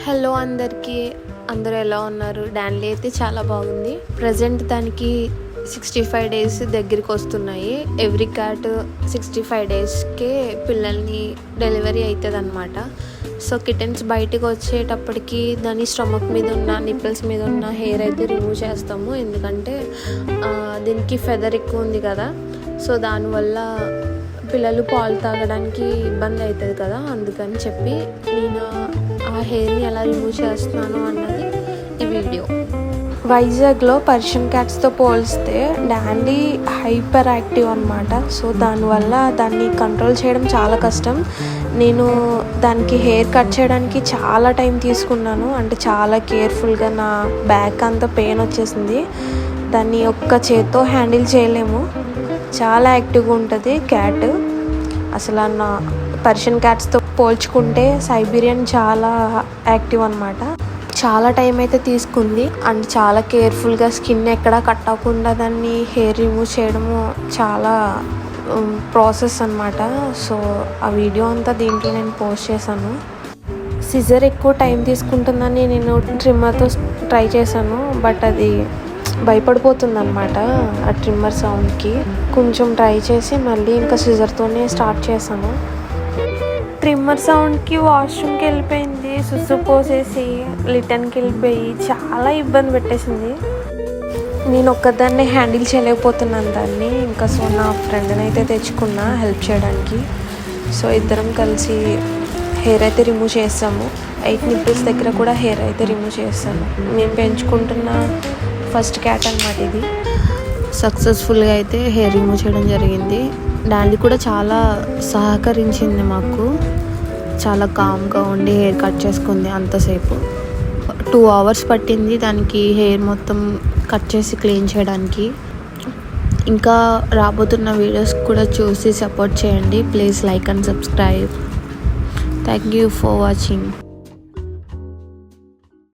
Hello అందరికీ, అందరూ ఎలా ఉన్నారు? డాన్లీ అయితే చాలా బాగుంది. ప్రజెంట్ దానికి 65 డేస్ దగ్గరికి వస్తున్నాయి. ఎవ్రీ క్యాట్ 65 డేస్కే పిల్లల్ని డెలివరీ అవుతుంది అనమాట. సో కిటెన్స్ బయటకు వచ్చేటప్పటికి దాని స్టమక్ మీద ఉన్న నిప్పుల్స్ మీద ఉన్న హెయిర్ అయితే రిమూవ్ చేస్తాము. ఎందుకంటే దీనికి ఫెదర్ ఎక్కువ ఉంది కదా, సో దానివల్ల పిల్లలు పాలు తాగడానికి ఇబ్బంది అవుతుంది కదా, అందుకని చెప్పి నేను ఆ హెయిర్ని ఎలా రిమూవ్ చేస్తున్నాను అన్నది ఈ వీడియో. వైజాగ్లో పర్షియన్ క్యాట్స్తో పోలిస్తే డాన్లీ హైపర్ యాక్టివ్ అనమాట. సో దానివల్ల దాన్ని కంట్రోల్ చేయడం చాలా కష్టం. నేను దానికి హెయిర్ కట్ చేయడానికి చాలా టైం తీసుకున్నాను. అంటే చాలా కేర్ఫుల్గా, నా బ్యాక్ అంతా పెయిన్ వచ్చేసింది. దాన్ని ఒక్క చేత్తో హ్యాండిల్ చేయలేము. చాలా యాక్టివ్గా ఉంటుంది క్యాట్. అసలు నా పర్షియన్ క్యాట్స్తో పోల్చుకుంటే సైబీరియన్ చాలా యాక్టివ్ అనమాట. చాలా టైం అయితే తీసుకుంది. అండ్ చాలా కేర్ఫుల్గా స్కిన్ ఎక్కడా కట్ అవ్వకుండా దాన్ని హెయిర్ రిమూవ్ చేయడము చాలా ప్రాసెస్ అనమాట. సో ఆ వీడియో అంతా దీంట్లో నేను పోస్ట్ చేశాను. సిజర్ ఎక్కువ టైం తీసుకుంటుందని నేను ట్రిమ్మర్తో ట్రై చేశాను, బట్ అది భయపడిపోతుంది అనమాట ఆ ట్రిమ్మర్ సౌండ్కి. కొంచెం ట్రై చేసి మళ్ళీ ఇంకా సిజర్తోనే స్టార్ట్ చేశాను. ట్రిమ్మర్ సౌండ్కి వాష్రూమ్కి వెళ్ళిపోయింది. సుసు పోసేసి లిటన్కి వెళ్ళిపోయి చాలా ఇబ్బంది పెట్టేసింది. నేను ఒక్కదాన్నే హ్యాండిల్ చేయలేకపోతున్నాను దాన్ని. ఇంకా సో నా ఫ్రెండ్ని అయితే తెచ్చుకున్నా హెల్ప్ చేయడానికి. సో ఇద్దరం కలిసి హెయిర్ అయితే రిమూవ్ చేస్తాము. 8 నిప్పుల్స్ దగ్గర కూడా హెయిర్ అయితే రిమూవ్ చేస్తాను. మేము పెంచుకుంటున్న ఫస్ట్ క్యాట్ అనమాట ఇది. సక్సెస్ఫుల్గా అయితే హెయిర్ రిమూవ్ చేయడం జరిగింది. డాన్లీ కూడా చాలా సహకరించింది మాకు. చాలా కామ్గా ఉండి హెయిర్ కట్ చేసుకుంది. అంతసేపు 2 hours పట్టింది దానికి హెయిర్ మొత్తం కట్ చేసి క్లీన్ చేయడానికి. ఇంకా రాబోతున్న వీడియోస్ కూడా చూసి సపోర్ట్ చేయండి. Please like and subscribe. Thank you for watching.